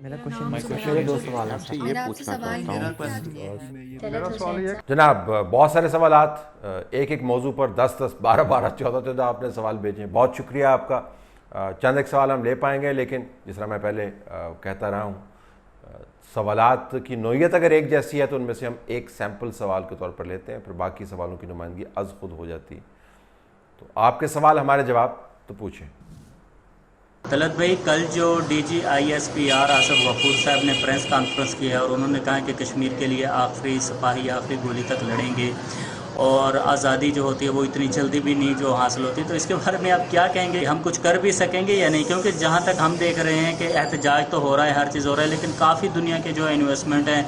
میرا نام کوشچن دو سوال آپ سے یہ پوچھنا چاہتا ہوں جناب بہت سارے سوالات ایک ایک موضوع پر 10 12 12 14 آپ نے سوال بھیجے ہیں، بہت شکریہ آپ کا۔ چند ایک سوال ہم لے پائیں گے، لیکن جس طرح میں پہلے کہتا رہا ہوں، سوالات کی نوعیت اگر ایک جیسی ہے تو ان میں سے ہم ایک سیمپل سوال کے طور پر لیتے ہیں، پھر باقی سوالوں کی نمائندگی از خود ہو جاتی ہے۔ تو آپ کے سوال ہمارے جواب تو پوچھیں۔ طلعت بھائی، کل جو D G I S P R Asif Ghafoor صاحب نے پریس کانفرنس کی ہے اور انہوں نے کہا کہ کشمیر کے لیے آخری سپاہی آخری گولی تک لڑیں گے اور آزادی جو ہوتی ہے وہ اتنی جلدی بھی نہیں جو حاصل ہوتی، تو اس کے بارے میں آپ کیا کہیں گے؟ ہم کچھ کر بھی سکیں گے یا نہیں؟ کیونکہ جہاں تک ہم دیکھ رہے ہیں کہ احتجاج تو ہو رہا ہے، ہر چیز ہو رہا ہے، لیکن کافی دنیا کے جو انویسٹمنٹ ہیں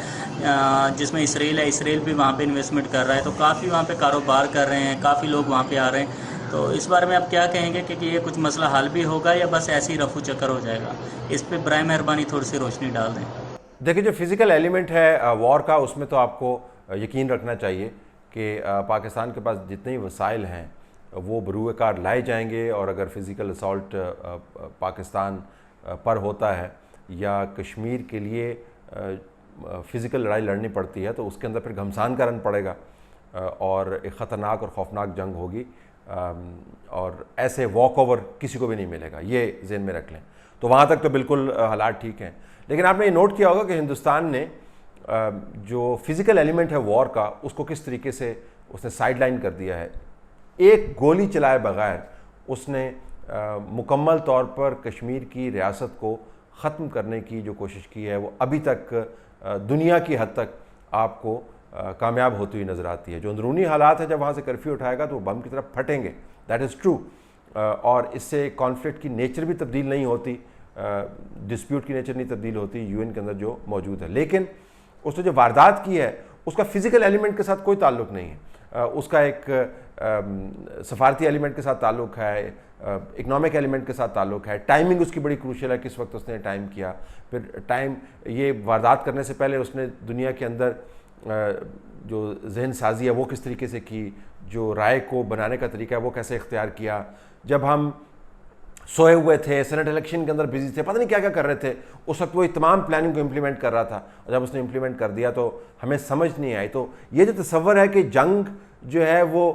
جس میں اسرائیل ہے، اسرائیل بھی وہاں پہ انویسٹمنٹ کر رہا ہے، تو کافی وہاں پہ کاروبار کر رہے ہیں، کافی لوگ وہاں پہ آ رہے ہیں، تو اس بارے میں آپ کیا کہیں گے کہ یہ کچھ مسئلہ حل بھی ہوگا یا بس ایسے ہی رفو چکر ہو جائے گا؟ اس پہ برائے مہربانی تھوڑی سی روشنی ڈال دیں۔ دیکھیں، جو فزیکل ایلیمنٹ ہے وار کا، اس میں تو آپ کو یقین رکھنا چاہیے کہ پاکستان کے پاس جتنے وسائل ہیں وہ بروئے کار لائے جائیں گے، اور اگر فزیکل اسالٹ پاکستان پر ہوتا ہے یا کشمیر کے لیے فزیکل لڑائی لڑنی پڑتی ہے تو اس کے اندر پھر گھمسان کا رن پڑے گا اور ایک خطرناک اور خوفناک جنگ ہوگی، اور ایسے واک اوور کسی کو بھی نہیں ملے گا، یہ ذہن میں رکھ لیں۔ تو وہاں تک تو بالکل حالات ٹھیک ہیں، لیکن آپ نے یہ نوٹ کیا ہوگا کہ ہندوستان نے جو فزیکل ایلیمنٹ ہے وار کا، اس کو کس طریقے سے اس نے سائیڈ لائن کر دیا ہے۔ ایک گولی چلائے بغیر اس نے مکمل طور پر کشمیر کی ریاست کو ختم کرنے کی جو کوشش کی ہے وہ ابھی تک دنیا کی حد تک آپ کو کامیاب ہوتی ہوئی نظر آتی ہے۔ جو اندرونی حالات ہیں، جب وہاں سے کرفیو اٹھائے گا تو وہ بم کی طرف پھٹیں گے، دیٹ از ٹرو، اور اس سے کانفلکٹ کی نیچر بھی تبدیل نہیں ہوتی، ڈسپیوٹ کی نیچر نہیں تبدیل ہوتی یو این کے اندر جو موجود ہے، لیکن اس نے جو واردات کی ہے اس کا فزیکل ایلیمنٹ کے ساتھ کوئی تعلق نہیں ہے، اس کا ایک سفارتی ایلیمنٹ کے ساتھ تعلق ہے، اکنامک ایلیمنٹ کے ساتھ تعلق ہے، ٹائمنگ اس کی بڑی کروشل ہے، کس وقت اس نے ٹائم کیا، پھر ٹائم یہ واردات کرنے سے پہلے اس نے دنیا کے اندر جو ذہن سازی ہے وہ کس طریقے سے کی، جو رائے کو بنانے کا طریقہ ہے وہ کیسے اختیار کیا۔ جب ہم سوئے ہوئے تھے، سینٹ الیکشن کے اندر بزی تھے، پتہ نہیں کیا کیا کر رہے تھے، اس وقت وہ تمام پلاننگ کو امپلیمنٹ کر رہا تھا، اور جب اس نے امپلیمنٹ کر دیا تو ہمیں سمجھ نہیں آئی۔ تو یہ جو تصور ہے کہ جنگ جو ہے وہ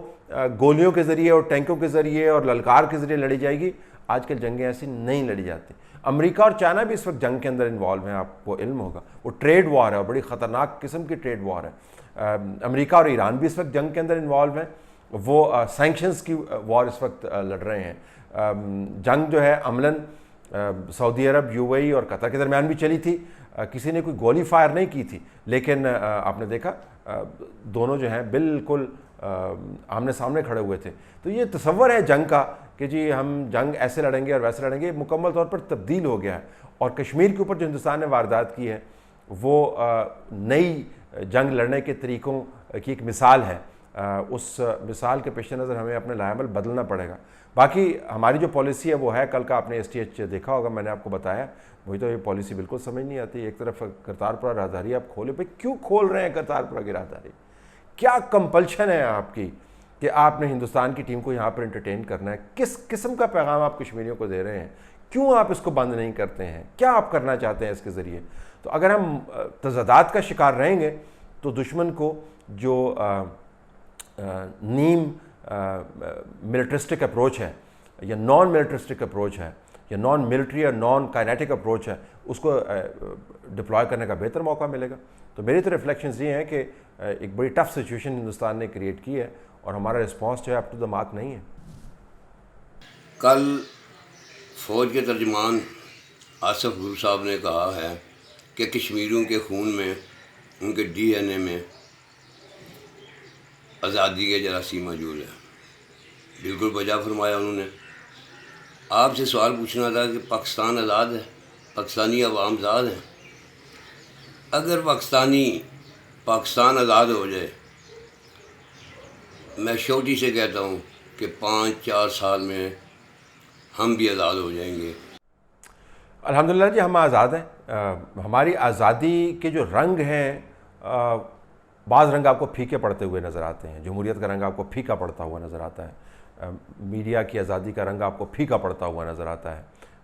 گولیوں کے ذریعے اور ٹینکوں کے ذریعے اور للکار کے ذریعے لڑی جائے گی، آج کل جنگیں ایسی نہیں لڑی جاتی۔ امریکہ اور چائنا بھی اس وقت جنگ کے اندر انوالو ہیں، آپ کو علم ہوگا، وہ ٹریڈ وار ہے اور بڑی خطرناک قسم کی ٹریڈ وار ہے۔ امریکہ اور ایران بھی اس وقت جنگ کے اندر انوالو ہیں، وہ سینکشنز کی وار اس وقت لڑ رہے ہیں۔ جنگ جو ہے عملاً سعودی عرب، یو اے ای اور قطر کے درمیان بھی چلی تھی، کسی نے کوئی گولی فائر نہیں کی تھی، لیکن آپ نے دیکھا دونوں جو ہیں بالکل آمنے سامنے کھڑے ہوئے تھے۔ تو یہ تصور ہے جنگ کا کہ جی ہم جنگ ایسے لڑیں گے اور ویسے لڑیں گے، مکمل طور پر تبدیل ہو گیا ہے، اور کشمیر کے اوپر جو ہندوستان نے واردات کی ہے وہ نئی جنگ لڑنے کے طریقوں کی ایک مثال ہے۔ اس مثال کے پیش نظر ہمیں اپنے لائحہ عمل بدلنا پڑے گا۔ باقی ہماری جو پالیسی ہے وہ ہے، کل کا آپ نے ایس ٹی ایچ دیکھا ہوگا، میں نے آپ کو بتایا، مجھے تو یہ پالیسی بالکل سمجھ نہیں آتی۔ ایک طرف کرتارپورہ راہداری آپ کھولے، بھائی کیوں کھول رہے ہیں کرتارپورہ کی راہداری؟ کیا کمپلشن ہے آپ کی کہ آپ نے ہندوستان کی ٹیم کو یہاں پر انٹرٹین کرنا ہے؟ کس قسم کا پیغام آپ کشمیریوں کو دے رہے ہیں؟ کیوں آپ اس کو بند نہیں کرتے ہیں؟ کیا آپ کرنا چاہتے ہیں اس کے ذریعے؟ تو اگر ہم تضادات کا شکار رہیں گے تو دشمن کو جو نیم ملٹرسٹک اپروچ ہے یا نان ملٹرسٹک اپروچ ہے یا نان ملٹری اور نان کائنیٹک اپروچ ہے، اس کو ڈپلوائے کرنے کا بہتر موقع ملے گا۔ تو میری تو ریفلیکشنز یہ ہیں کہ ایک بڑی ٹف سچویشن ہندوستان نے کریٹ کی ہے، اور ہمارا رسپانس جو ہے اپ ٹو دا مارک نہیں ہے۔ کل فوج کے ترجمان آصف غفور صاحب نے کہا ہے کہ کشمیریوں کے خون میں، ان کے ڈی این اے میں آزادی کے جراثیم موجود ہے۔ بالکل بجا فرمایا انہوں نے۔ آپ سے سوال پوچھنا تھا کہ پاکستان آزاد ہے، پاکستانی عوام آزاد ہیں۔ اگر پاکستان آزاد ہو جائے، میں شوٹی سے کہتا ہوں کہ 5-4 سال میں ہم بھی آزاد ہو جائیں گے۔ الحمدللہ جی، ہم آزاد ہیں۔ ہماری آزادی کے جو رنگ ہیں، بعض رنگ آپ کو پھیکے پڑتے ہوئے نظر آتے ہیں۔ جمہوریت کا رنگ آپ کو پھیکا پڑتا ہوا نظر آتا ہے، میڈیا کی آزادی کا رنگ آپ کو پھیکا پڑتا ہوا نظر آتا ہے،